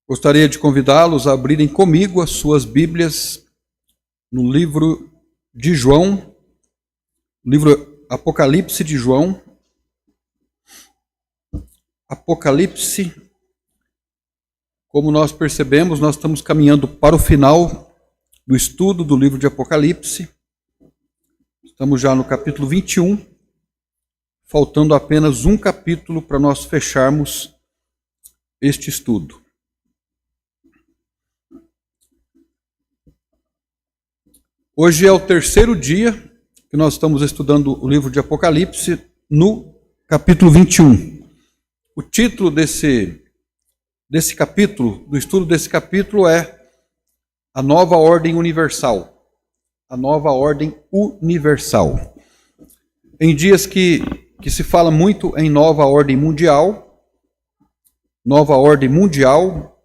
Gostaria de convidá-los a abrirem comigo as suas Bíblias no livro de João, livro Apocalipse de João. Apocalipse, como nós percebemos, nós estamos caminhando para o final do estudo do livro de Apocalipse. Estamos já no capítulo 21, faltando apenas um capítulo para nós fecharmos este estudo. Hoje é o terceiro dia que nós estamos estudando o livro de Apocalipse no capítulo 21. O título desse capítulo, do estudo desse capítulo é A Nova Ordem Universal. A Nova Ordem Universal. Em dias que se fala muito em Nova Ordem Mundial,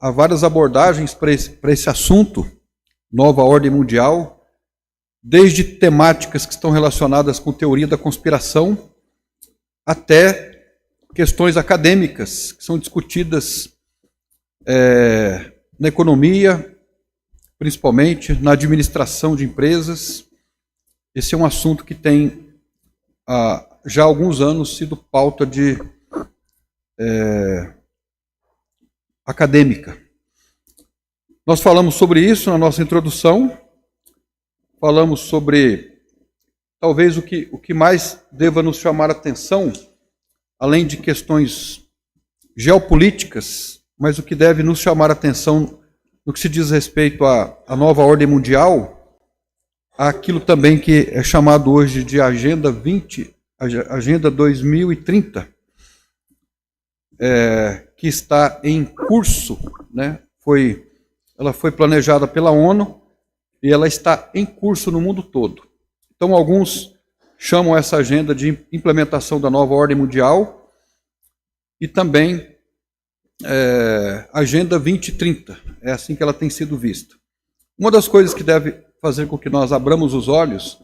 há várias abordagens para esse assunto, Nova Ordem Mundial, desde temáticas que estão relacionadas com teoria da conspiração, até questões acadêmicas que são discutidas na economia, principalmente na administração de empresas. Esse é um assunto que tem já há alguns anos sido pauta de acadêmica. Nós falamos sobre isso na nossa introdução. Falamos sobre, talvez, o que mais deva nos chamar a atenção, além de questões geopolíticas, mas o que deve nos chamar a atenção no que se diz respeito à nova ordem mundial, aquilo também que é chamado hoje de Agenda 2030, que está em curso, né? Ela foi planejada pela ONU, e ela está em curso no mundo todo. Então, alguns chamam essa agenda de implementação da nova ordem mundial e também Agenda 2030. É assim que ela tem sido vista. Uma das coisas que deve fazer com que nós abramos os olhos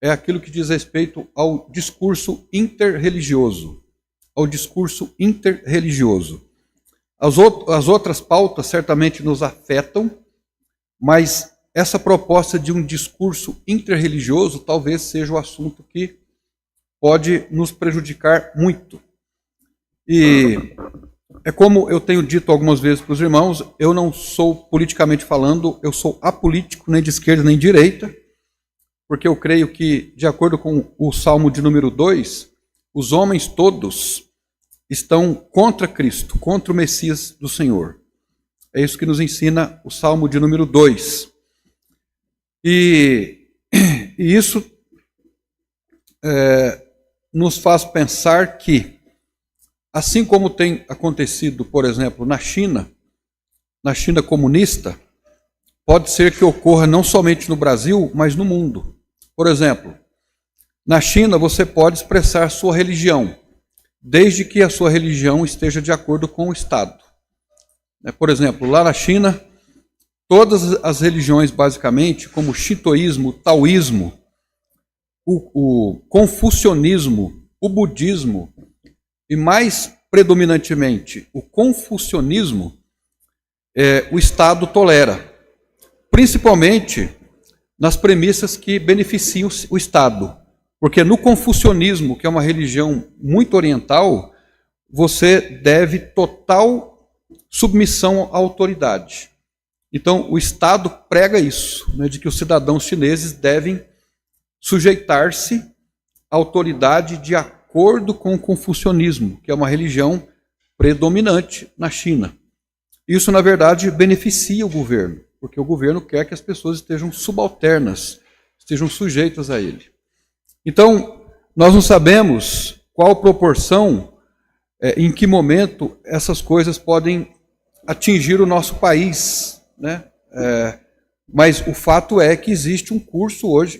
é aquilo que diz respeito ao discurso interreligioso. As outras pautas certamente nos afetam, mas essa proposta de um discurso interreligioso talvez seja o assunto que pode nos prejudicar muito. E é como eu tenho dito algumas vezes para os irmãos, eu não sou, politicamente falando, eu sou apolítico, nem de esquerda nem de direita, porque eu creio que, de acordo com o Salmo de número 2, os homens todos estão contra Cristo, contra o Messias do Senhor. É isso que nos ensina o Salmo de número 2. E isso nos faz pensar que, assim como tem acontecido, por exemplo, na China comunista, pode ser que ocorra não somente no Brasil, mas no mundo. Por exemplo, na China você pode expressar sua religião, desde que a sua religião esteja de acordo com o Estado. Por exemplo, lá na China, todas as religiões, basicamente, como o shintoísmo, o taoísmo, o confucionismo, o budismo, e mais predominantemente o confucionismo, o Estado tolera, principalmente nas premissas que beneficiam o Estado. Porque no confucionismo, que é uma religião muito oriental, você deve total submissão à autoridade. Então, o Estado prega isso, né, de que os cidadãos chineses devem sujeitar-se à autoridade de acordo com o confucionismo, que é uma religião predominante na China. Isso, na verdade, beneficia o governo, porque o governo quer que as pessoas estejam subalternas, estejam sujeitas a ele. Então, nós não sabemos qual proporção, em que momento essas coisas podem atingir o nosso país, né? Mas o fato é que existe um curso hoje,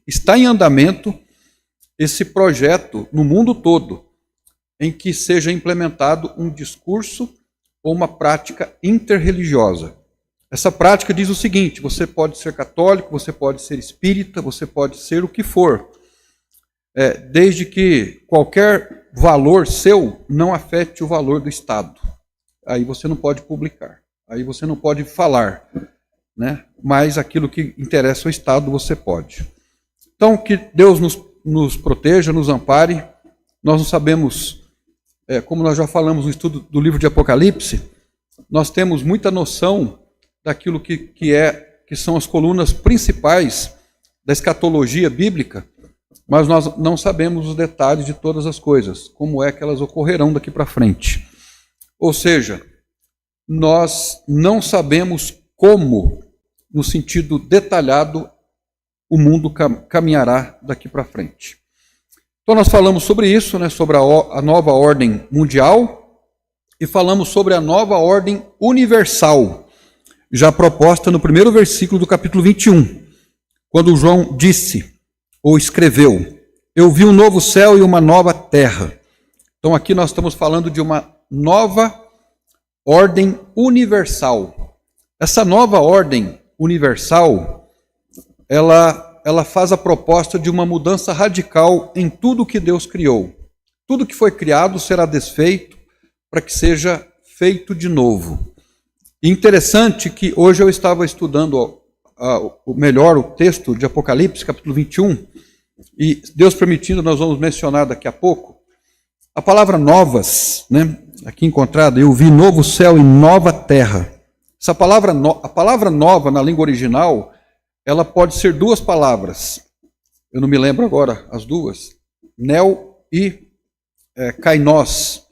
está em andamento esse projeto no mundo todo, em que seja implementado um discurso ou uma prática interreligiosa. Essa prática diz o seguinte: você pode ser católico, você pode ser espírita, você pode ser o que for, desde que qualquer valor seu não afete o valor do Estado. Aí você não pode publicar. Aí você não pode falar, né? Mas aquilo que interessa ao Estado você pode. Então, que Deus nos proteja, nos ampare. Nós não sabemos, como nós já falamos no estudo do livro de Apocalipse, nós temos muita noção daquilo que são as colunas principais da escatologia bíblica, mas nós não sabemos os detalhes de todas as coisas, como é que elas ocorrerão daqui para frente. Ou seja, nós não sabemos como, no sentido detalhado, o mundo caminhará daqui para frente. Então nós falamos sobre isso, né, sobre a nova ordem mundial, e falamos sobre a nova ordem universal, já proposta no primeiro versículo do capítulo 21, quando João disse, ou escreveu, eu vi um novo céu e uma nova terra. Então aqui nós estamos falando de uma nova ordem universal. Essa nova ordem universal, ela faz a proposta de uma mudança radical em tudo que Deus criou. Tudo que foi criado será desfeito para que seja feito de novo. E interessante que hoje eu estava estudando o texto de Apocalipse, capítulo 21, e Deus permitindo, nós vamos mencionar daqui a pouco, a palavra novas, né, aqui encontrada, eu vi novo céu e nova terra. Essa palavra, a palavra nova na língua original, ela pode ser duas palavras. Eu não me lembro agora as duas. Neo e kainos.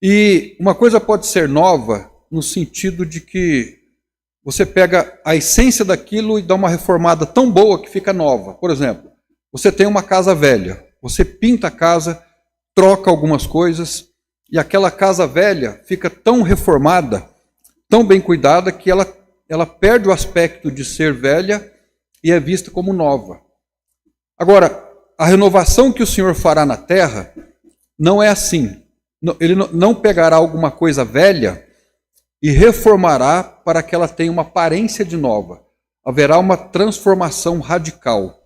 E uma coisa pode ser nova no sentido de que você pega a essência daquilo e dá uma reformada tão boa que fica nova. Por exemplo, você tem uma casa velha, você pinta a casa, troca algumas coisas, e aquela casa velha fica tão reformada, tão bem cuidada, que ela perde o aspecto de ser velha e é vista como nova. Agora, a renovação que o Senhor fará na terra não é assim. Ele não pegará alguma coisa velha e reformará para que ela tenha uma aparência de nova. Haverá uma transformação radical.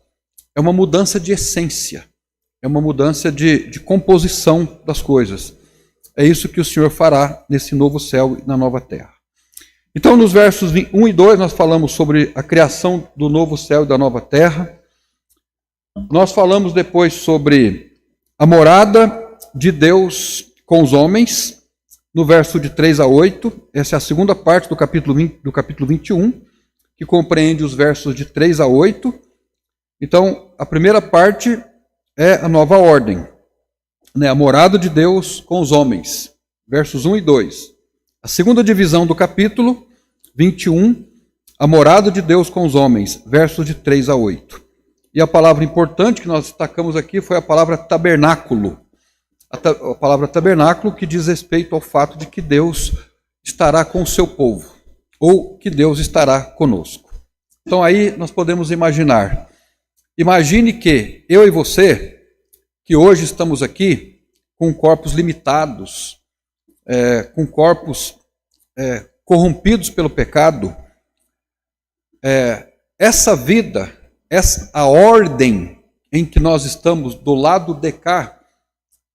É uma mudança de essência. É uma mudança de composição das coisas. É isso que o Senhor fará nesse novo céu e na nova terra. Então, nos versos 1 e 2, nós falamos sobre a criação do novo céu e da nova terra. Nós falamos depois sobre a morada de Deus com os homens, no verso de 3 a 8. Essa é a segunda parte do capítulo 21, que compreende os versos de 3 a 8. Então, a primeira parte é a nova ordem, né? A morada de Deus com os homens, versos 1 e 2. A segunda divisão do capítulo 21, a morada de Deus com os homens, versos de 3 a 8. E a palavra importante que nós destacamos aqui foi a palavra tabernáculo. A palavra tabernáculo que diz respeito ao fato de que Deus estará com o seu povo, ou que Deus estará conosco. Então aí nós podemos imaginar. Imagine que eu e você, que hoje estamos aqui com corpos limitados, com corpos corrompidos pelo pecado, essa vida, a ordem em que nós estamos do lado de cá,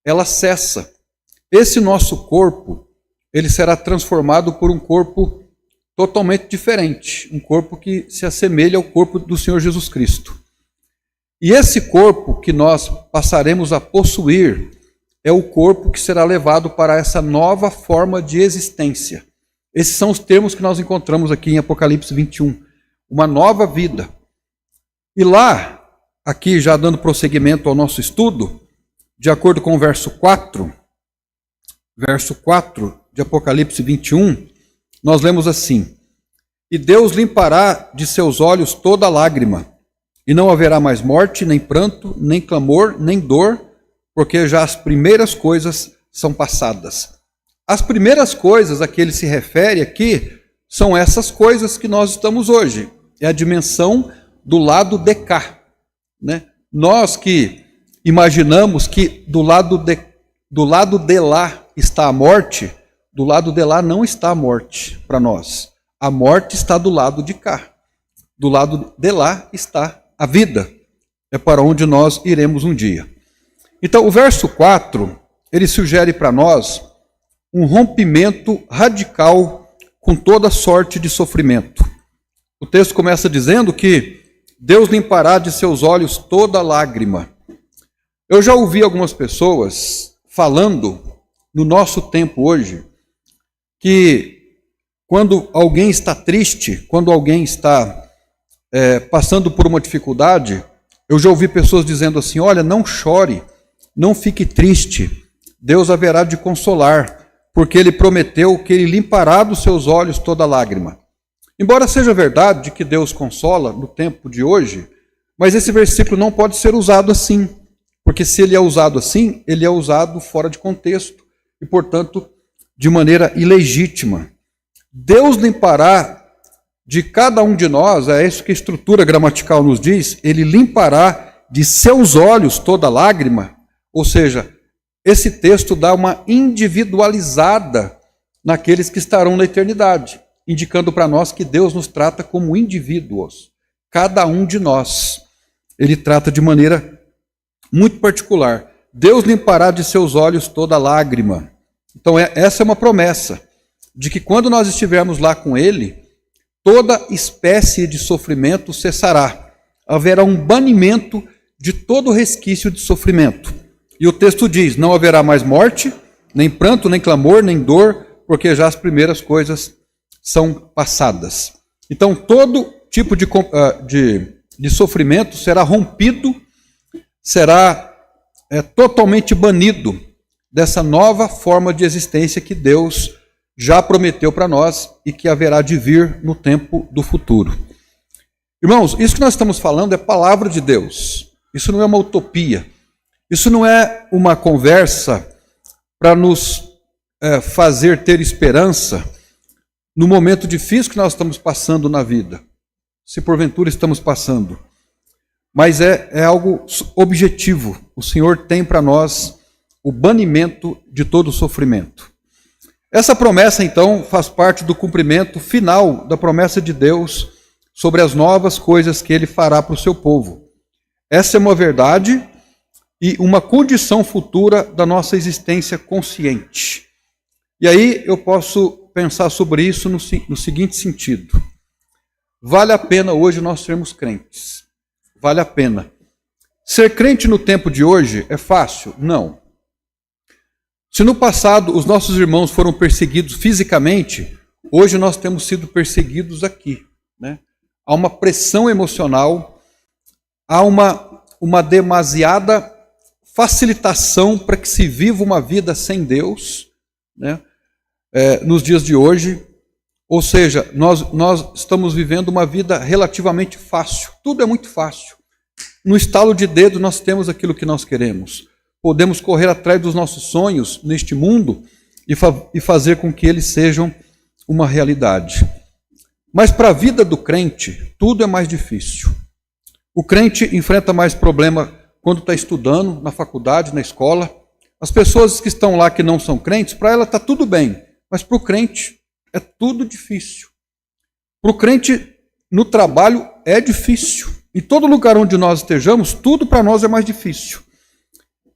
ela cessa. Esse nosso corpo, ele será transformado por um corpo totalmente diferente, um corpo que se assemelha ao corpo do Senhor Jesus Cristo. E esse corpo que nós passaremos a possuir é o corpo que será levado para essa nova forma de existência. Esses são os termos que nós encontramos aqui em Apocalipse 21. Uma nova vida. E lá, aqui já dando prosseguimento ao nosso estudo, de acordo com o verso 4 de Apocalipse 21, nós lemos assim: e Deus limpará de seus olhos toda lágrima, e não haverá mais morte, nem pranto, nem clamor, nem dor, porque já as primeiras coisas são passadas. As primeiras coisas a que ele se refere aqui são essas coisas que nós estamos hoje. É a dimensão do lado de cá, né? Nós que imaginamos que do lado de lá está a morte, do lado de lá não está a morte para nós. A morte está do lado de cá. Do lado de lá está a vida. É para onde nós iremos um dia. Então, o verso 4, ele sugere para nós um rompimento radical com toda sorte de sofrimento. O texto começa dizendo que Deus limpará de seus olhos toda lágrima. Eu já ouvi algumas pessoas falando, no nosso tempo hoje, que quando alguém está triste, quando alguém está passando por uma dificuldade, eu já ouvi pessoas dizendo assim: olha, não chore, não fique triste, Deus haverá de consolar, porque Ele prometeu que Ele limpará dos seus olhos toda lágrima. Embora seja verdade que Deus consola no tempo de hoje, mas esse versículo não pode ser usado assim, porque se ele é usado assim, ele é usado fora de contexto e, portanto, de maneira ilegítima. Deus limpará de cada um de nós, é isso que a estrutura gramatical nos diz, Ele limpará de seus olhos toda lágrima, ou seja, esse texto dá uma individualizada naqueles que estarão na eternidade, indicando para nós que Deus nos trata como indivíduos. Cada um de nós, Ele trata de maneira muito particular. Deus limpará de seus olhos toda lágrima. Então essa é uma promessa, de que quando nós estivermos lá com Ele, toda espécie de sofrimento cessará. Haverá um banimento de todo resquício de sofrimento. E o texto diz: não haverá mais morte, nem pranto, nem clamor, nem dor, porque já as primeiras coisas são passadas. Então todo tipo de sofrimento será rompido, será totalmente banido dessa nova forma de existência que Deus já prometeu para nós e que haverá de vir no tempo do futuro. Irmãos, isso que nós estamos falando é palavra de Deus. Isso não é uma utopia. Isso não é uma conversa para nos fazer ter esperança no momento difícil que nós estamos passando na vida, se porventura estamos passando. Mas é algo objetivo. O Senhor tem para nós o banimento de todo o sofrimento. Essa promessa, então, faz parte do cumprimento final da promessa de Deus sobre as novas coisas que Ele fará para o seu povo. Essa é uma verdade e uma condição futura da nossa existência consciente. E aí eu posso pensar sobre isso no seguinte sentido: vale a pena hoje nós sermos crentes. Vale a pena. Ser crente no tempo de hoje é fácil? Não. Se no passado os nossos irmãos foram perseguidos fisicamente, hoje nós temos sido perseguidos aqui, né? Há uma pressão emocional, há uma demasiada facilitação para que se viva uma vida sem Deus, né? Nos dias de hoje. Ou seja, nós estamos vivendo uma vida relativamente fácil. Tudo é muito fácil. No estalo de dedo nós temos aquilo que nós queremos. Podemos correr atrás dos nossos sonhos neste mundo e fazer com que eles sejam uma realidade. Mas para a vida do crente, tudo é mais difícil. O crente enfrenta mais problema quando está estudando, na faculdade, na escola. As pessoas que estão lá que não são crentes, para ela está tudo bem. Mas para o crente é tudo difícil. Para o crente, no trabalho, é difícil. Em todo lugar onde nós estejamos, tudo para nós é mais difícil.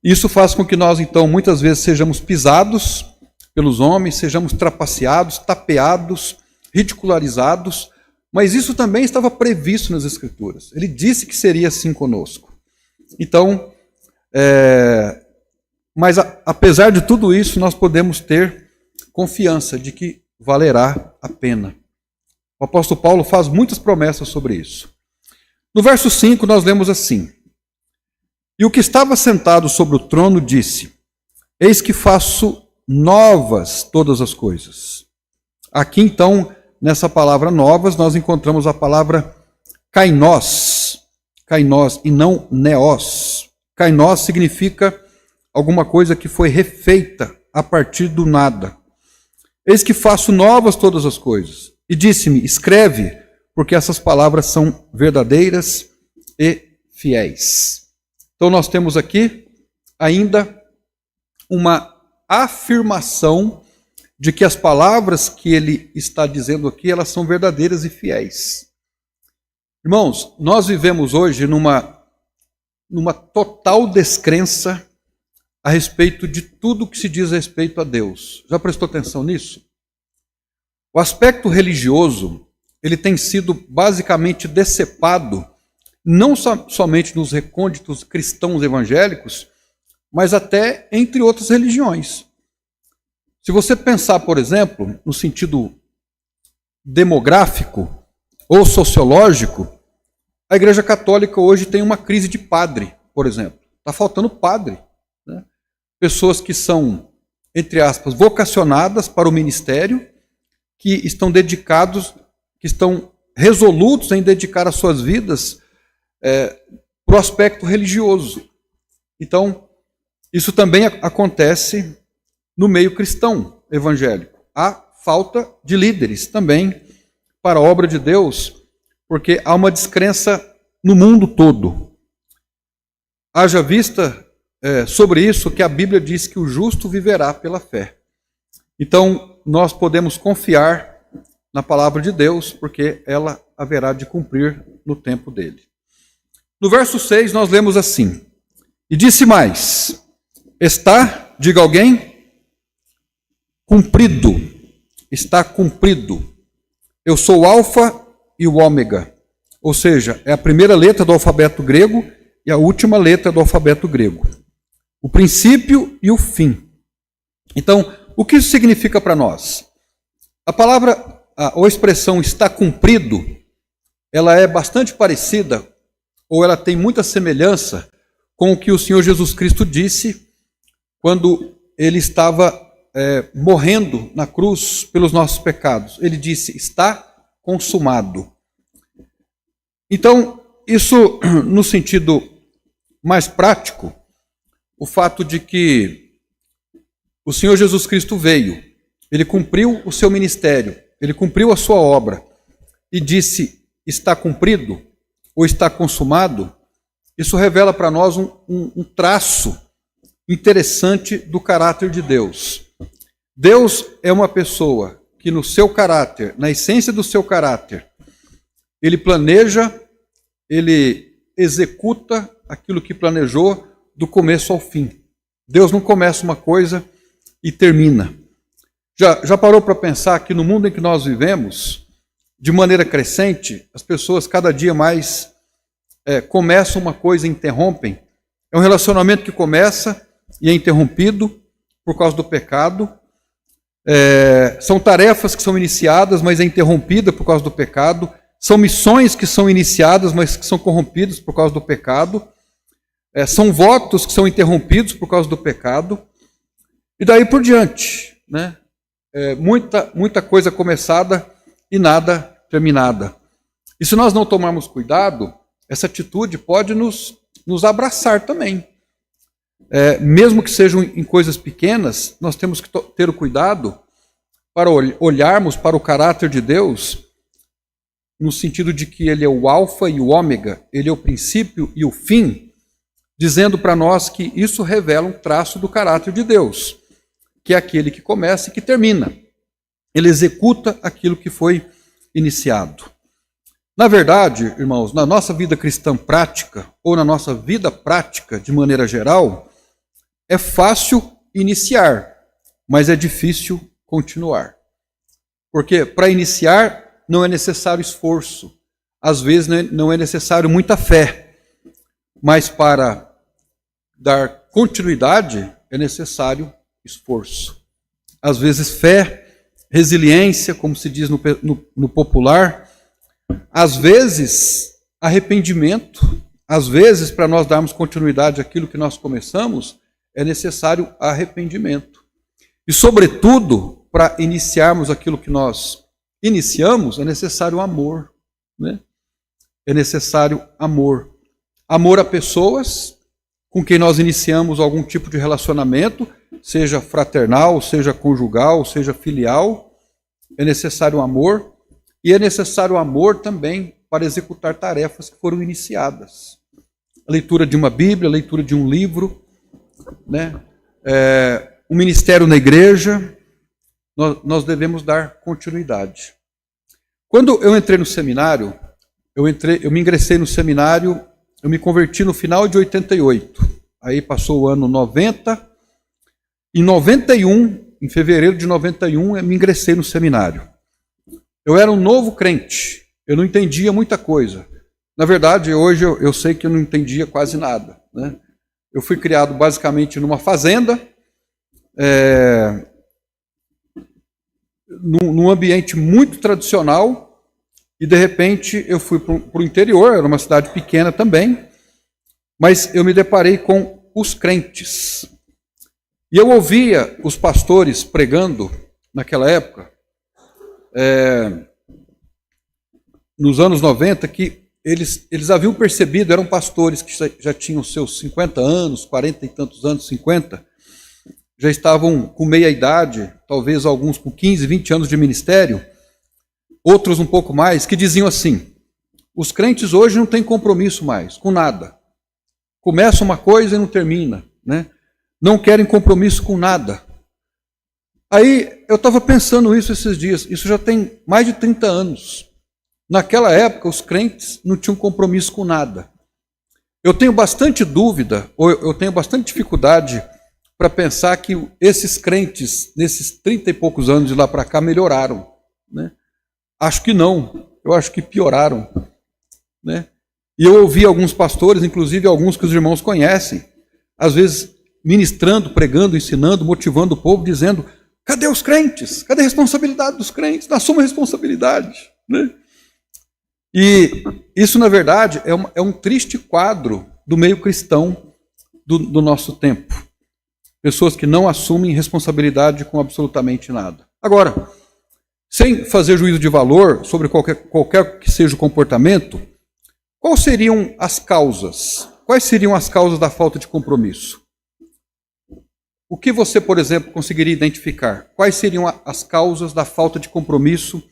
Isso faz com que nós, então, muitas vezes sejamos pisados pelos homens, sejamos trapaceados, tapeados, ridicularizados, mas isso também estava previsto nas Escrituras. Ele disse que seria assim conosco. Então, mas apesar de tudo isso, nós podemos ter confiança de que valerá a pena. O apóstolo Paulo faz muitas promessas sobre isso. No verso 5 nós lemos assim: e o que estava sentado sobre o trono disse: eis que faço novas todas as coisas. Aqui então, nessa palavra novas, nós encontramos a palavra kainós, e não neos. Kainós significa alguma coisa que foi refeita a partir do nada. Eis que faço novas todas as coisas. E disse-me: escreve, porque essas palavras são verdadeiras e fiéis. Então nós temos aqui ainda uma afirmação de que as palavras que ele está dizendo aqui, elas são verdadeiras e fiéis. Irmãos, nós vivemos hoje numa total descrença a respeito de tudo que se diz a respeito a Deus. Já prestou atenção nisso? O aspecto religioso, ele tem sido basicamente decepado, não somente nos recônditos cristãos evangélicos, mas até entre outras religiões. Se você pensar, por exemplo, no sentido demográfico ou sociológico, a Igreja Católica hoje tem uma crise de padre, por exemplo. Está faltando padre, né? Pessoas que são, entre aspas, vocacionadas para o ministério, que estão dedicados, que estão resolutos em dedicar as suas vidas para o aspecto religioso. Então, isso também acontece no meio cristão evangélico. Há falta de líderes também para a obra de Deus, porque há uma descrença no mundo todo. Haja vista sobre isso que a Bíblia diz que o justo viverá pela fé. Então, nós podemos confiar na palavra de Deus, porque ela haverá de cumprir no tempo dele. No verso 6, nós lemos assim: e disse mais, está, diga alguém, cumprido, está cumprido. Eu sou o alfa e o ômega, ou seja, é a primeira letra do alfabeto grego e a última letra do alfabeto grego. O princípio e o fim. Então, o que isso significa para nós? A palavra, ou a expressão está cumprido, ela é bastante parecida, ou ela tem muita semelhança com o que o Senhor Jesus Cristo disse quando ele estava morrendo na cruz pelos nossos pecados. Ele disse, está consumado. Então, isso no sentido mais prático, o fato de que o Senhor Jesus Cristo veio, ele cumpriu o seu ministério, ele cumpriu a sua obra e disse, está cumprido ou está consumado, isso revela para nós um traço interessante do caráter de Deus. Deus é uma pessoa que no seu caráter, na essência do seu caráter, ele planeja, ele executa aquilo que planejou do começo ao fim. Deus não começa uma coisa e termina. Já parou para pensar que no mundo em que nós vivemos, de maneira crescente, as pessoas cada dia mais começam uma coisa e interrompem? É um relacionamento que começa e é interrompido por causa do pecado. São tarefas que são iniciadas, mas é interrompida por causa do pecado. São missões que são iniciadas, mas que são corrompidas por causa do pecado. São votos que são interrompidos por causa do pecado. E daí por diante, né? Muita coisa começada e nada terminada. E se nós não tomarmos cuidado, essa atitude pode nos abraçar também. Mesmo que sejam em coisas pequenas, nós temos que ter o cuidado para olharmos para o caráter de Deus no sentido de que ele é o alfa e o ômega, ele é o princípio e o fim, dizendo para nós que isso revela um traço do caráter de Deus, que é aquele que começa e que termina. Ele executa aquilo que foi iniciado. Na verdade, irmãos, na nossa vida cristã prática, ou na nossa vida prática de maneira geral, é fácil iniciar, mas é difícil continuar. Porque para iniciar não é necessário esforço, às vezes não é necessário muita fé, mas para dar continuidade é necessário esforço. Às vezes fé, resiliência, como se diz no popular, às vezes arrependimento, às vezes para nós darmos continuidade àquilo que nós começamos, é necessário arrependimento. E sobretudo, para iniciarmos aquilo que nós iniciamos, é necessário amor, né? É necessário amor. Amor a pessoas com quem nós iniciamos algum tipo de relacionamento, seja fraternal, seja conjugal, seja filial. É necessário amor. E é necessário amor também para executar tarefas que foram iniciadas. A leitura de uma Bíblia, a leitura de um livro, né? O ministério na igreja, nós devemos dar continuidade. Quando eu entrei no seminário, eu me ingressei no seminário, eu me converti no final de 88. Aí passou o ano 90. Em 91, em fevereiro de 91, eu me ingressei no seminário. Eu era um novo crente, eu não entendia muita coisa. Na verdade, hoje eu sei que eu não entendia quase nada, né? Eu fui criado basicamente numa fazenda, num ambiente muito tradicional, e de repente eu fui para o interior, era uma cidade pequena também, mas eu me deparei com os crentes. E eu ouvia os pastores pregando naquela época, nos anos 90, que eles haviam percebido, eram pastores que já tinham seus 50 anos, 40 e tantos anos, 50, já estavam com meia idade, talvez alguns com 15, 20 anos de ministério, outros um pouco mais, que diziam assim: os crentes hoje não têm compromisso mais com nada. Começa uma coisa e não termina, né? Não querem compromisso com nada. Aí eu estava pensando isso esses dias, isso já tem mais de 30 anos. Naquela época, os crentes não tinham compromisso com nada. Eu tenho bastante dúvida, ou eu tenho bastante dificuldade para pensar que esses crentes, nesses 30 e poucos anos de lá para cá, melhoraram, né? Acho que não, eu acho que pioraram, né? E eu ouvi alguns pastores, inclusive alguns que os irmãos conhecem, às vezes ministrando, pregando, ensinando, motivando o povo, dizendo: cadê os crentes? Cadê a responsabilidade dos crentes? Nós somos responsabilidade, né? E isso, na verdade, é um triste quadro do meio cristão do nosso tempo. Pessoas que não assumem responsabilidade com absolutamente nada. Agora, sem fazer juízo de valor sobre qualquer que seja o comportamento, quais seriam as causas? Quais seriam as causas da falta de compromisso? O que você, por exemplo, conseguiria identificar? Quais seriam as causas da falta de compromisso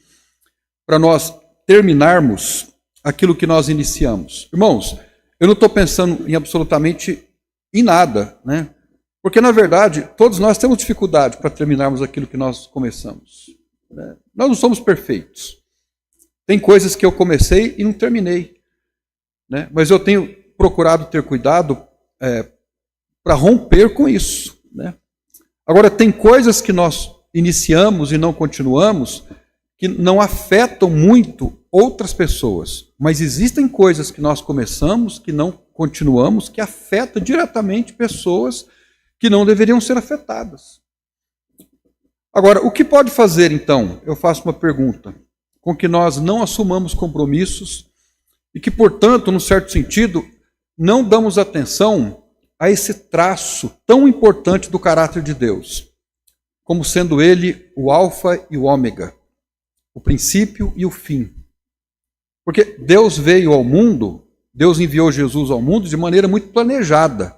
para nós terminarmos aquilo que nós iniciamos? Irmãos, eu não estou pensando em absolutamente em nada, né? Porque, na verdade, todos nós temos dificuldade para terminarmos aquilo que nós começamos, né? Nós não somos perfeitos. Tem coisas que eu comecei e não terminei, né? Mas eu tenho procurado ter cuidado para romper com isso, né? Agora, tem coisas que nós iniciamos e não continuamos que não afetam muito outras pessoas, mas existem coisas que nós começamos, que não continuamos, que afetam diretamente pessoas que não deveriam ser afetadas. Agora, o que pode fazer, então, eu faço uma pergunta, com que nós não assumamos compromissos e que, portanto, num certo sentido, não damos atenção a esse traço tão importante do caráter de Deus, como sendo ele o alfa e o ômega, o princípio e o fim. Porque Deus veio ao mundo, Deus enviou Jesus ao mundo de maneira muito planejada.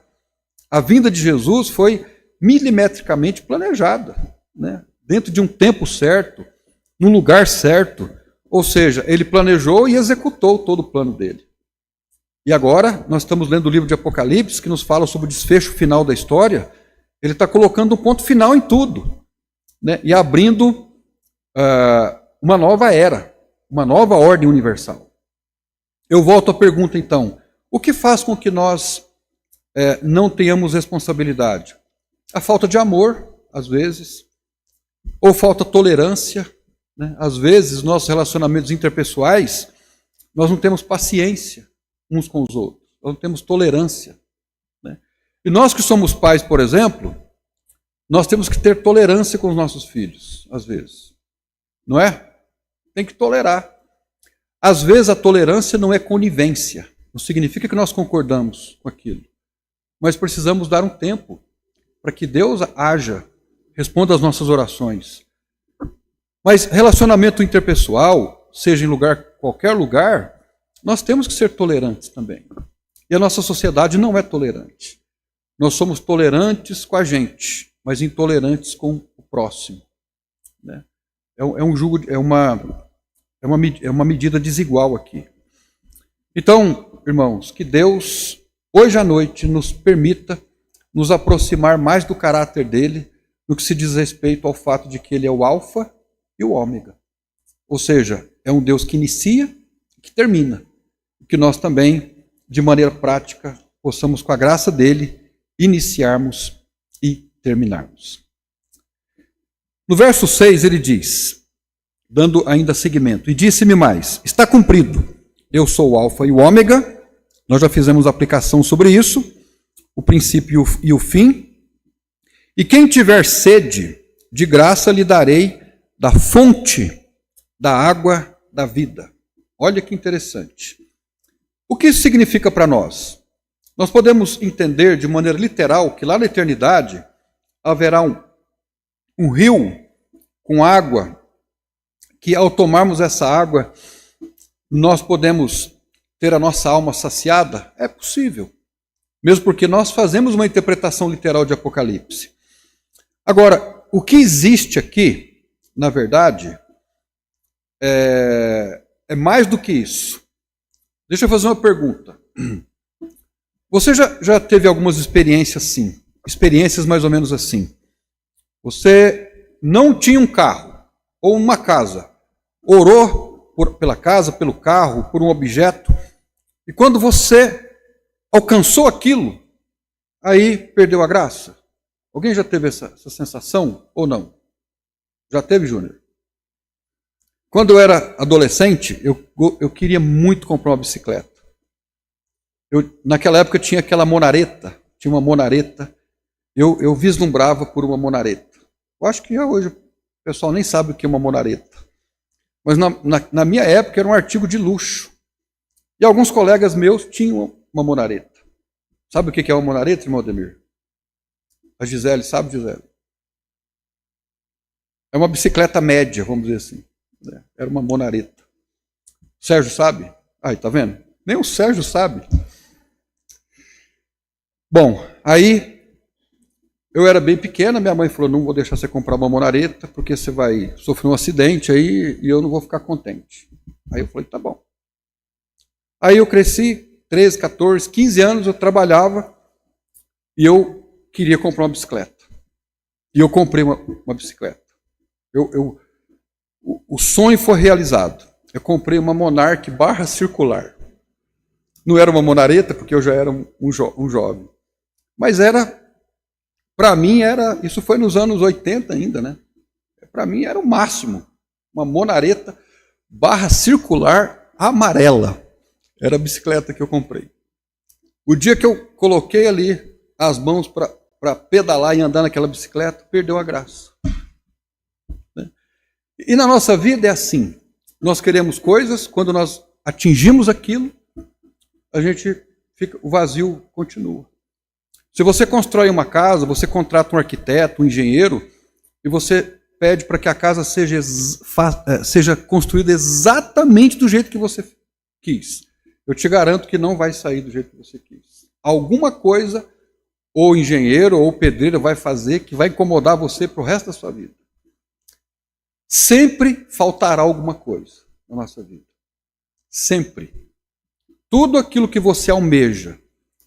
A vinda de Jesus foi milimetricamente planejada, né? Dentro de um tempo certo, num lugar certo. Ou seja, ele planejou e executou todo o plano dele. E agora, nós estamos lendo o livro de Apocalipse, que nos fala sobre o desfecho final da história. Ele está colocando um ponto final em tudo, né? E abrindo uma nova era, uma nova ordem universal. Eu volto à pergunta, então: o que faz com que nós não tenhamos responsabilidade? A falta de amor, às vezes, ou falta tolerância, né? Às vezes, nossos relacionamentos interpessoais, nós não temos paciência uns com os outros, nós não temos tolerância, né? E nós que somos pais, por exemplo, nós temos que ter tolerância com os nossos filhos, às vezes, não é? Tem que tolerar. Às vezes a tolerância não é conivência, não significa que nós concordamos com aquilo, mas precisamos dar um tempo para que Deus haja, responda às nossas orações. Mas relacionamento interpessoal, seja em qualquer lugar, nós temos que ser tolerantes também. E a nossa sociedade não é tolerante. Nós somos tolerantes com a gente, mas intolerantes com o próximo, né? É uma medida desigual aqui. Então, irmãos, que Deus, hoje à noite, nos permita nos aproximar mais do caráter dele, no que se diz respeito ao fato de que ele é o alfa e o ômega. Ou seja, é um Deus que inicia e que termina. Que nós também, de maneira prática, possamos, com a graça dele, iniciarmos e terminarmos. No verso 6 ele diz: dando ainda seguimento. E disse-me mais: está cumprido. Eu sou o Alfa e o Ômega. Nós já fizemos aplicação sobre isso. O princípio e o fim. E quem tiver sede, de graça lhe darei da fonte da água da vida. Olha que interessante. O que isso significa para nós? Nós podemos entender de maneira literal que lá na eternidade haverá um rio com água, que ao tomarmos essa água, nós podemos ter a nossa alma saciada? É possível. Mesmo porque nós fazemos uma interpretação literal de Apocalipse. Agora, o que existe aqui, na verdade, é mais do que isso. Deixa eu fazer uma pergunta. Você já teve algumas experiências assim? Experiências mais ou menos assim. Você não tinha um carro ou uma casa. Orou pela casa, pelo carro, por um objeto. E quando você alcançou aquilo, aí perdeu a graça. Alguém já teve essa sensação ou não? Já teve, Júnior? Quando eu era adolescente, eu queria muito comprar uma bicicleta. Naquela época tinha aquela monareta, tinha uma monareta. Eu vislumbrava por uma monareta. Eu acho que hoje o pessoal nem sabe o que é uma monareta. Mas na minha época era um artigo de luxo. E alguns colegas meus tinham uma monareta. Sabe o que é uma monareta, irmão Ademir? A Gisele, sabe, Gisele? É uma bicicleta média, vamos dizer assim. Era uma monareta. O Sérgio sabe? Aí, tá vendo? Nem o Sérgio sabe. Bom, aí eu era bem pequena, minha mãe falou: não vou deixar você comprar uma monareta, porque você vai sofrer um acidente aí e eu não vou ficar contente. Aí eu falei: tá bom. Aí eu cresci, 13, 14, 15 anos, eu trabalhava e eu queria comprar uma bicicleta. E eu comprei uma bicicleta. O sonho foi realizado. Eu comprei uma Monarch barra circular. Não era uma monareta, porque eu já era um jovem. Mas para mim isso foi nos anos 80 ainda, né? Para mim era o máximo. Uma monareta barra circular amarela. Era a bicicleta que eu comprei. O dia que eu coloquei ali as mãos para pedalar e andar naquela bicicleta, perdeu a graça. E na nossa vida é assim. Nós queremos coisas, quando nós atingimos aquilo, o vazio continua. Se você constrói uma casa, você contrata um arquiteto, um engenheiro, e você pede para que a casa seja construída exatamente do jeito que você quis. Eu te garanto que não vai sair do jeito que você quis. Alguma coisa, ou o engenheiro, ou o pedreiro vai fazer que vai incomodar você para o resto da sua vida. Sempre faltará alguma coisa na nossa vida. Sempre. Tudo aquilo que você almeja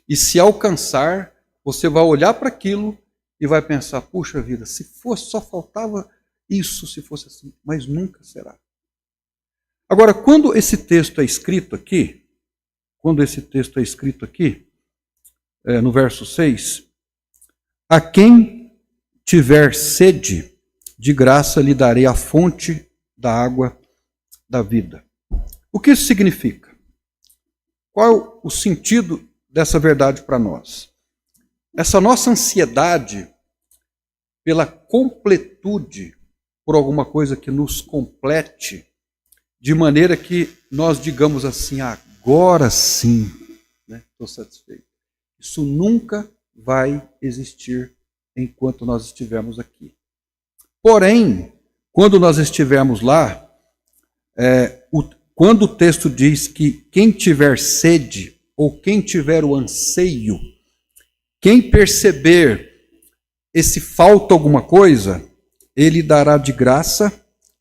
e se alcançar, você vai olhar para aquilo e vai pensar: puxa vida, se fosse, só faltava isso, se fosse assim, mas nunca será. Agora, quando esse texto é escrito aqui, no verso 6, a quem tiver sede, de graça lhe darei a fonte da água da vida. O que isso significa? Qual é o sentido dessa verdade para nós? Essa nossa ansiedade pela completude, por alguma coisa que nos complete, de maneira que nós digamos assim: agora sim, estou satisfeito. Isso nunca vai existir enquanto nós estivermos aqui. Porém, quando nós estivermos lá, quando o texto diz que quem tiver sede, ou quem tiver o anseio, quem perceber esse falta alguma coisa, ele dará de graça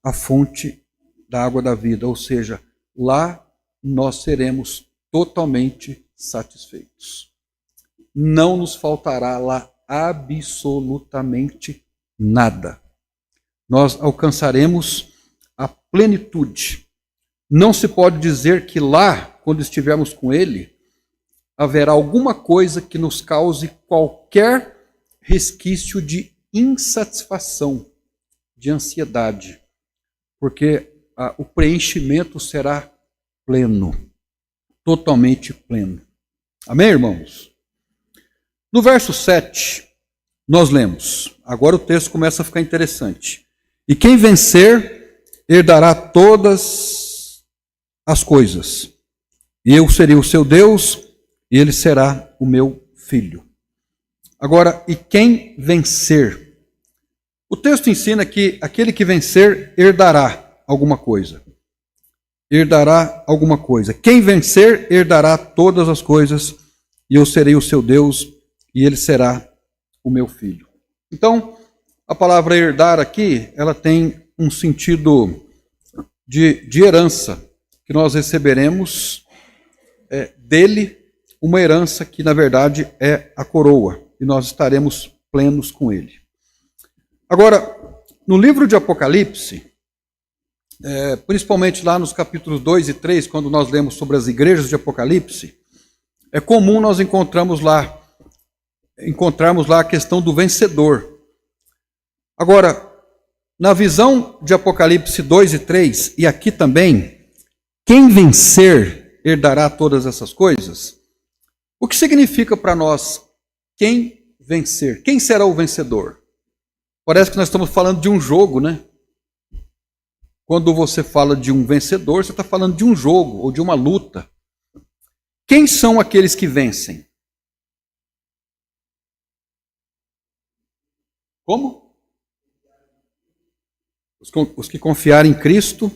a fonte da água da vida. Ou seja, lá nós seremos totalmente satisfeitos. Não nos faltará lá absolutamente nada. Nós alcançaremos a plenitude. Não se pode dizer que lá, quando estivermos com Ele, haverá alguma coisa que nos cause qualquer resquício de insatisfação, de ansiedade. Porque o preenchimento será pleno, totalmente pleno. Amém, irmãos? No verso 7, nós lemos, agora o texto começa a ficar interessante. E quem vencer, herdará todas as coisas. E eu serei o seu Deus, e ele será o meu filho. Agora, e quem vencer? O texto ensina que aquele que vencer herdará alguma coisa. Herdará alguma coisa. Quem vencer, herdará todas as coisas, e eu serei o seu Deus, e ele será o meu filho. Então, a palavra herdar aqui, ela tem um sentido de herança, que nós receberemos dele, uma herança que, na verdade, é a coroa, e nós estaremos plenos com ele. Agora, no livro de Apocalipse, principalmente lá nos capítulos 2 e 3, quando nós lemos sobre as igrejas de Apocalipse, é comum nós encontrarmos lá a questão do vencedor. Agora, na visão de Apocalipse 2 e 3, e aqui também, quem vencer herdará todas essas coisas. O que significa para nós quem vencer? Quem será o vencedor? Parece que nós estamos falando de um jogo, né? Quando você fala de um vencedor, você está falando de um jogo ou de uma luta. Quem são aqueles que vencem? Como? Os que confiarem em Cristo.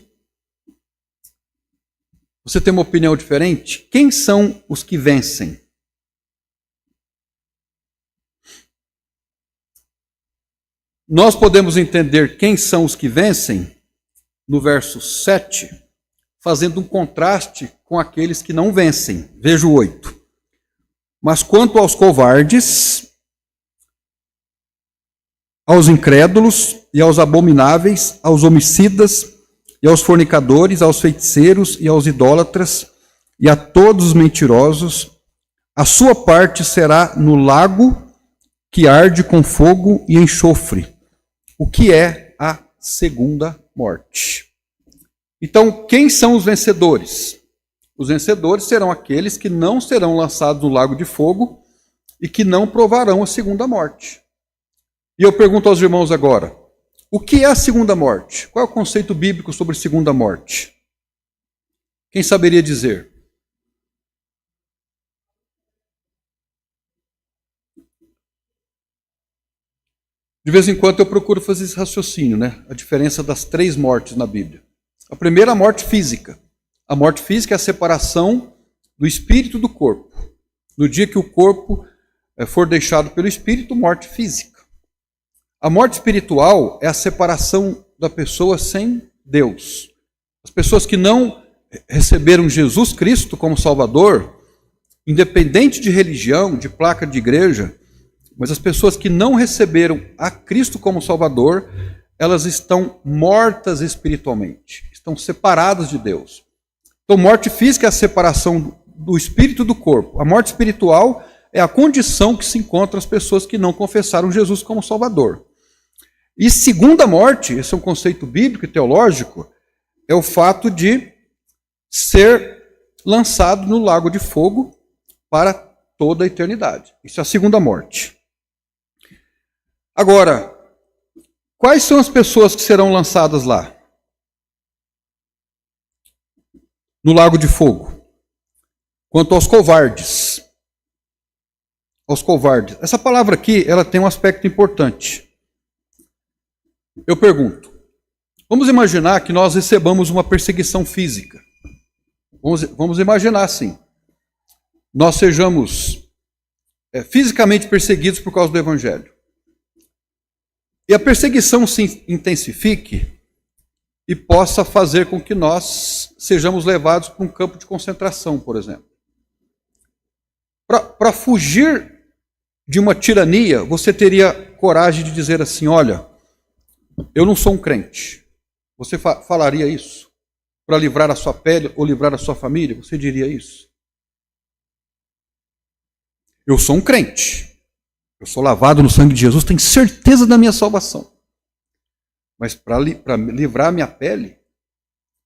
Você tem uma opinião diferente? Quem são os que vencem? Nós podemos entender quem são os que vencem no verso 7, fazendo um contraste com aqueles que não vencem. Veja o 8. Mas quanto aos covardes, aos incrédulos e aos abomináveis, aos homicidas e aos fornicadores, aos feiticeiros e aos idólatras e a todos os mentirosos, a sua parte será no lago que arde com fogo e enxofre, o que é a segunda morte. Então, quem são os vencedores? Os vencedores serão aqueles que não serão lançados no lago de fogo e que não provarão a segunda morte. E eu pergunto aos irmãos agora, o que é a segunda morte? Qual é o conceito bíblico sobre segunda morte? Quem saberia dizer? De vez em quando eu procuro fazer esse raciocínio, né? A diferença das 3 mortes na Bíblia. A primeira, a morte física. A morte física é a separação do espírito do corpo. No dia que o corpo for deixado pelo espírito, morte física. A morte espiritual é a separação da pessoa sem Deus. As pessoas que não receberam Jesus Cristo como Salvador, independente de religião, de placa de igreja, mas as pessoas que não receberam a Cristo como Salvador, elas estão mortas espiritualmente, estão separadas de Deus. Então, morte física é a separação do espírito do corpo. A morte espiritual é a condição que se encontra as pessoas que não confessaram Jesus como Salvador. E segunda morte, esse é um conceito bíblico e teológico, é o fato de ser lançado no lago de fogo para toda a eternidade. Isso é a segunda morte. Agora, quais são as pessoas que serão lançadas lá? No lago de fogo. Quanto aos covardes. Aos covardes. Essa palavra aqui, ela tem um aspecto importante. Eu pergunto, vamos imaginar que nós recebamos uma perseguição física. Vamos imaginar assim. Nós sejamos fisicamente perseguidos por causa do Evangelho. E a perseguição se intensifique e possa fazer com que nós sejamos levados para um campo de concentração, por exemplo. Para fugir de uma tirania, você teria coragem de dizer assim, olha, eu não sou um crente. Você falaria isso? Para livrar a sua pele ou livrar a sua família? Você diria isso? Eu sou um crente. Eu sou lavado no sangue de Jesus, tenho certeza da minha salvação. Mas para livrar a minha pele,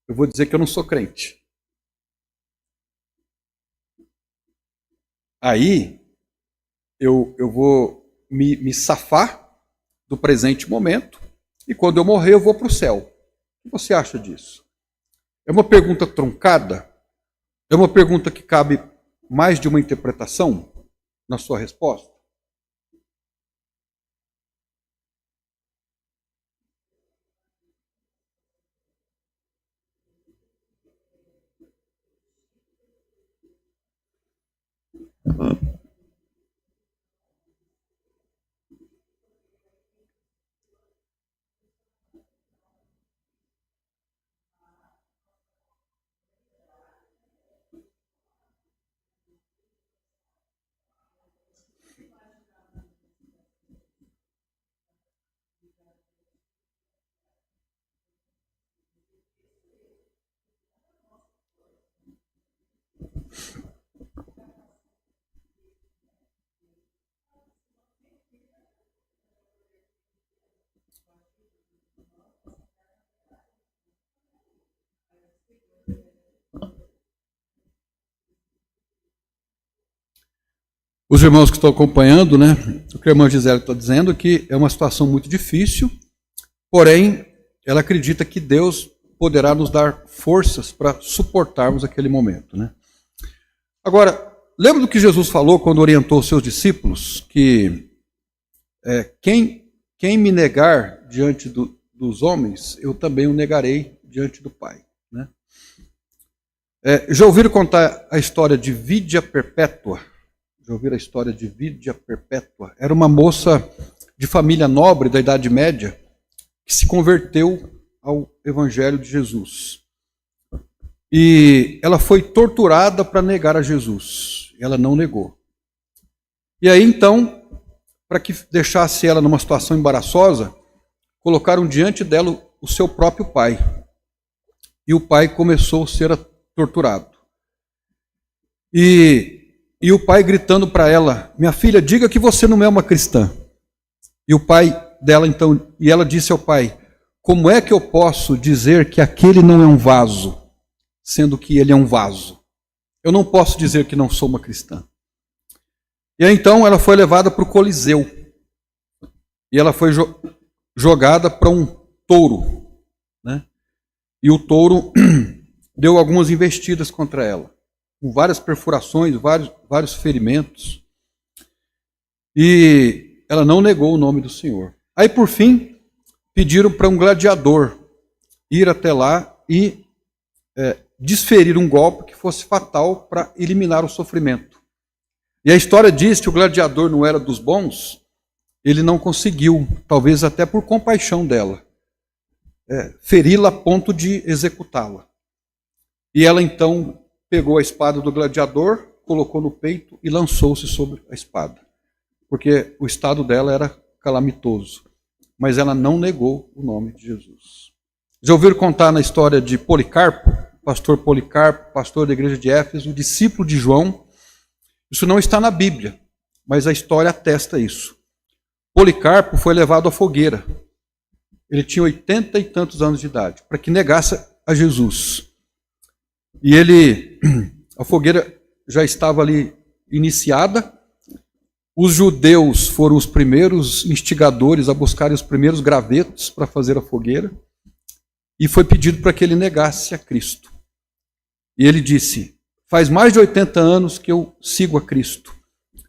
eu vou dizer que eu não sou crente. Aí eu vou me safar do presente momento e quando eu morrer eu vou para o céu. O que você acha disso? É uma pergunta truncada? É uma pergunta que cabe mais de uma interpretação na sua resposta? Os irmãos que estão acompanhando, né? O que a irmã Gisele está dizendo que é uma situação muito difícil, porém, ela acredita que Deus poderá nos dar forças para suportarmos aquele momento, né? Agora, lembra do que Jesus falou quando orientou os seus discípulos? Que quem me negar diante dos homens, eu também o negarei diante do Pai, né? Já ouviram contar a história de Vidia Perpétua? Já ouviram a história de Vidia Perpétua? Era uma moça de família nobre da Idade Média que se converteu ao Evangelho de Jesus. E ela foi torturada para negar a Jesus. Ela não negou. E aí então, para que deixasse ela numa situação embaraçosa, colocaram diante dela o seu próprio pai. E o pai começou a ser torturado. E o pai gritando para ela: minha filha, diga que você não é uma cristã. E o pai dela então, e ela disse ao pai: como é que eu posso dizer que aquele não é um vaso, sendo que ele é um vaso? Eu não posso dizer que não sou uma cristã. E aí, então ela foi levada para o Coliseu. E ela foi jogada para um touro, né? E o touro deu algumas investidas contra ela, com várias perfurações, vários ferimentos. E ela não negou o nome do Senhor. Aí, por fim, pediram para um gladiador ir até lá e desferir um golpe que fosse fatal para eliminar o sofrimento. E a história diz que o gladiador não era dos bons, ele não conseguiu, talvez até por compaixão dela, feri-la a ponto de executá-la. E ela então pegou a espada do gladiador, colocou no peito e lançou-se sobre a espada, porque o estado dela era calamitoso. Mas ela não negou o nome de Jesus. Já ouviram contar na história de Policarpo, pastor da igreja de Éfeso, discípulo de João? Isso não está na Bíblia, mas a história atesta isso. Policarpo foi levado à fogueira. Ele tinha 80 e tantos anos de idade, para que negasse a Jesus. E a fogueira já estava ali iniciada. Os judeus foram os primeiros instigadores a buscarem os primeiros gravetos para fazer a fogueira. E foi pedido para que ele negasse a Cristo. E ele disse: faz mais de 80 anos que eu sigo a Cristo.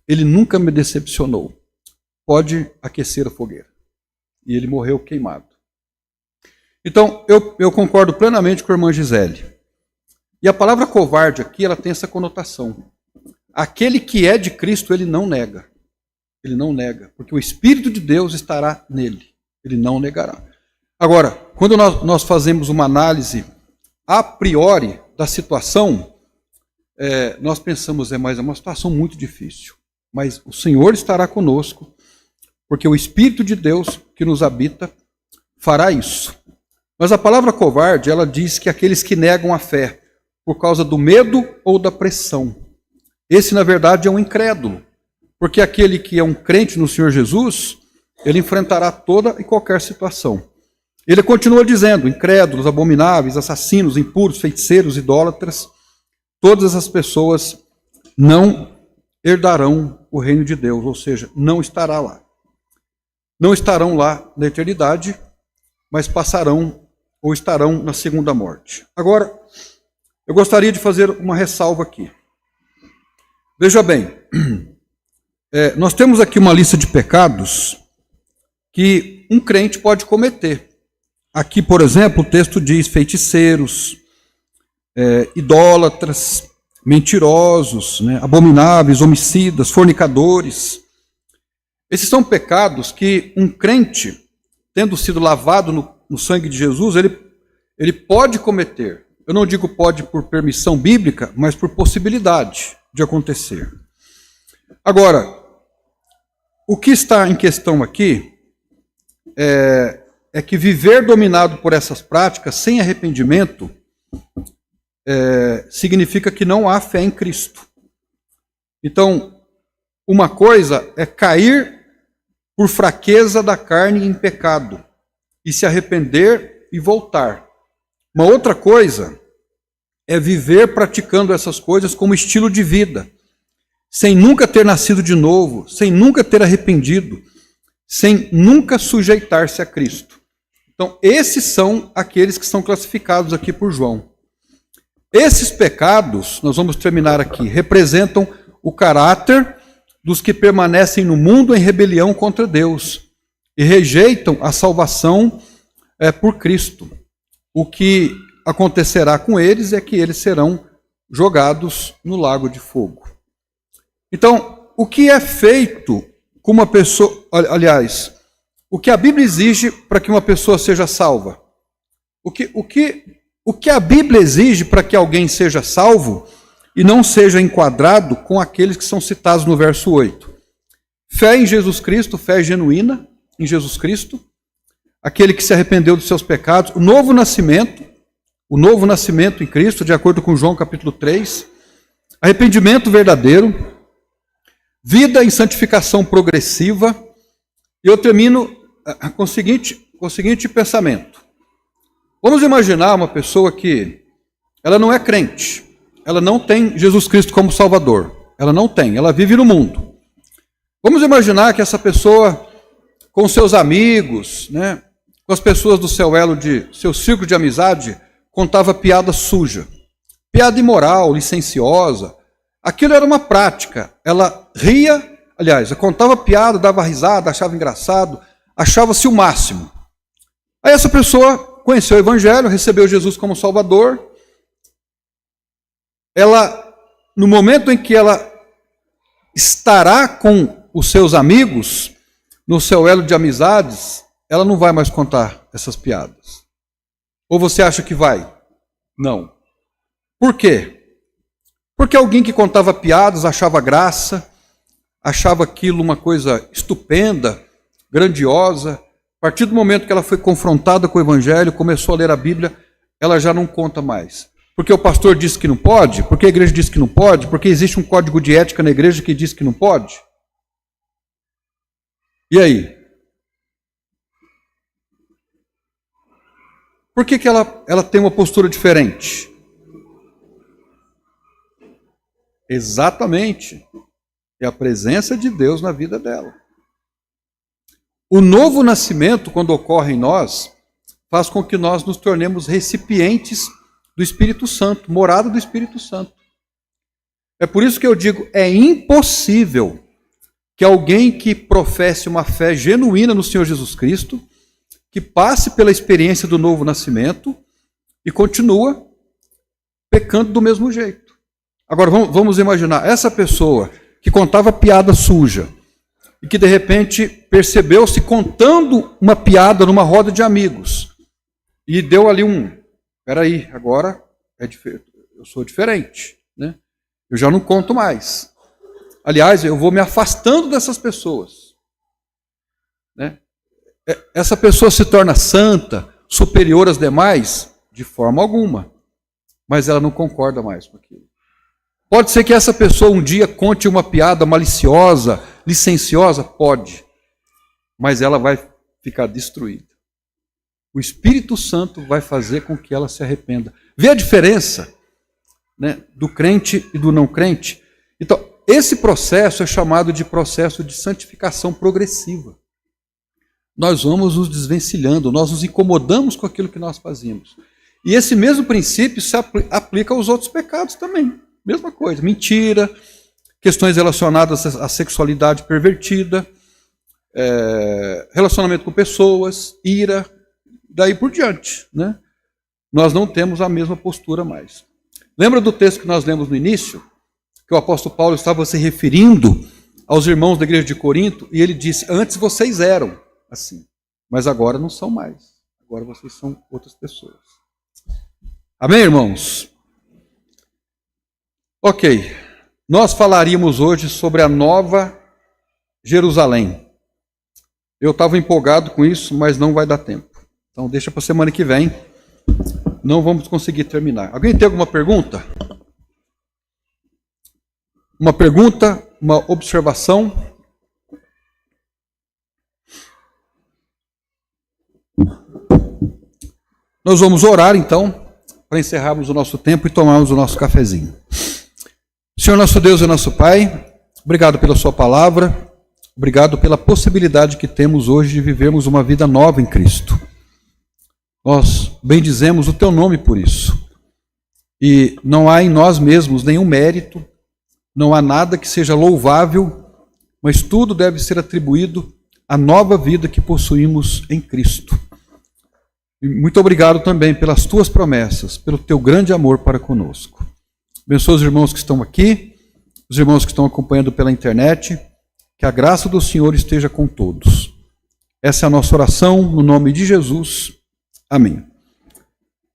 Ele nunca me decepcionou. Pode aquecer a fogueira. E ele morreu queimado. Então, eu concordo plenamente com a irmã Gisele. E a palavra covarde aqui, ela tem essa conotação. Aquele que é de Cristo, ele não nega. Ele não nega, porque o Espírito de Deus estará nele. Ele não negará. Agora, quando nós fazemos uma análise a priori da situação, nós pensamos, mas é uma situação muito difícil. Mas o Senhor estará conosco, porque o Espírito de Deus que nos habita fará isso. Mas a palavra covarde, ela diz que aqueles que negam a fé por causa do medo ou da pressão. Esse, na verdade, é um incrédulo. Porque aquele que é um crente no Senhor Jesus, ele enfrentará toda e qualquer situação. Ele continua dizendo: incrédulos, abomináveis, assassinos, impuros, feiticeiros, idólatras, todas essas pessoas não herdarão o reino de Deus, ou seja, não estará lá. Não estarão lá na eternidade, mas passarão ou estarão na segunda morte. Agora, eu gostaria de fazer uma ressalva aqui. Veja bem, nós temos aqui uma lista de pecados que um crente pode cometer. Aqui, por exemplo, o texto diz feiticeiros, idólatras, mentirosos, né, abomináveis, homicidas, fornicadores. Esses são pecados que um crente, tendo sido lavado no sangue de Jesus, ele pode cometer. Eu não digo pode por permissão bíblica, mas por possibilidade de acontecer. Agora, o que está em questão aqui é que viver dominado por essas práticas sem arrependimento significa que não há fé em Cristo. Então, uma coisa é cair por fraqueza da carne em pecado e se arrepender e voltar. Uma outra coisa é viver praticando essas coisas como estilo de vida, sem nunca ter nascido de novo, sem nunca ter arrependido, sem nunca sujeitar-se a Cristo. Então, esses são aqueles que são classificados aqui por João. Esses pecados, nós vamos terminar aqui, representam o caráter dos que permanecem no mundo em rebelião contra Deus e rejeitam a salvação por Cristo. O que acontecerá com eles é que eles serão jogados no lago de fogo. Então, o que é feito com uma pessoa, aliás, o que a Bíblia exige para que uma pessoa seja salva? O que a Bíblia exige para que alguém seja salvo e não seja enquadrado com aqueles que são citados no verso 8? Fé em Jesus Cristo, fé genuína em Jesus Cristo, aquele que se arrependeu dos seus pecados, o novo nascimento em Cristo, de acordo com João capítulo 3, arrependimento verdadeiro, vida em santificação progressiva. E eu termino com o seguinte pensamento. Vamos imaginar uma pessoa que ela não é crente, ela não tem Jesus Cristo como Salvador, ela vive no mundo. Vamos imaginar que essa pessoa, com seus amigos, né, com as pessoas do seu círculo de amizade, contava piada suja, piada imoral, licenciosa. Aquilo era uma prática. Ela ria, aliás, ela contava piada, dava risada, achava engraçado, achava-se o máximo. Aí essa pessoa conheceu o Evangelho, recebeu Jesus como Salvador. Ela, no momento em que ela estará com os seus amigos, no seu elo de amizades, ela não vai mais contar essas piadas. Ou você acha que vai? Não. Por quê? Porque alguém que contava piadas achava graça, achava aquilo uma coisa estupenda, grandiosa. A partir do momento que ela foi confrontada com o Evangelho, começou a ler a Bíblia, ela já não conta mais. Porque o pastor disse que não pode? Porque a igreja disse que não pode? Porque existe um código de ética na igreja que diz que não pode? E aí? Por que ela tem uma postura diferente? Exatamente. É a presença de Deus na vida dela. O novo nascimento, quando ocorre em nós, faz com que nós nos tornemos recipientes do Espírito Santo, morada do Espírito Santo. É por isso que eu digo, é impossível que alguém que professe uma fé genuína no Senhor Jesus Cristo, que passe pela experiência do novo nascimento e continua pecando do mesmo jeito. Agora vamos imaginar, essa pessoa que contava piada suja e que de repente percebeu-se contando uma piada numa roda de amigos e deu ali peraí, agora eu sou diferente, né? Eu já não conto mais. Aliás, eu vou me afastando dessas pessoas, né? Essa pessoa se torna santa, superior às demais? De forma alguma. Mas ela não concorda mais com aquilo. Pode ser que essa pessoa um dia conte uma piada maliciosa, licenciosa? Pode. Mas ela vai ficar destruída. O Espírito Santo vai fazer com que ela se arrependa. Vê a diferença, né, do crente e do não crente? Então, esse processo é chamado de processo de santificação progressiva. Nós vamos nos desvencilhando, nós nos incomodamos com aquilo que nós fazíamos. E esse mesmo princípio se aplica aos outros pecados também. Mesma coisa, mentira, questões relacionadas à sexualidade pervertida, relacionamento com pessoas, ira, daí por diante, né? Nós não temos a mesma postura mais. Lembra do texto que nós lemos no início? Que o apóstolo Paulo estava se referindo aos irmãos da igreja de Corinto, e ele disse: antes vocês eram assim, mas agora não são mais. Agora vocês são outras pessoas. Amém, irmãos? Ok. Nós falaríamos hoje sobre a Nova Jerusalém. Eu estava empolgado com isso, mas não vai dar tempo. Então deixa para a semana que vem. Não vamos conseguir terminar. Alguém tem alguma pergunta? Uma pergunta, uma observação? Nós vamos orar então, para encerrarmos o nosso tempo e tomarmos o nosso cafezinho. Senhor nosso Deus e nosso Pai, obrigado pela sua palavra, obrigado pela possibilidade que temos hoje de vivermos uma vida nova em Cristo. Nós bendizemos o teu nome por isso. E não há em nós mesmos nenhum mérito, não há nada que seja louvável, mas tudo deve ser atribuído à nova vida que possuímos em Cristo. E muito obrigado também pelas tuas promessas, pelo teu grande amor para conosco. Abençoa os irmãos que estão aqui, os irmãos que estão acompanhando pela internet, que a graça do Senhor esteja com todos. Essa é a nossa oração, no nome de Jesus. Amém.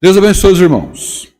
Deus abençoe os irmãos.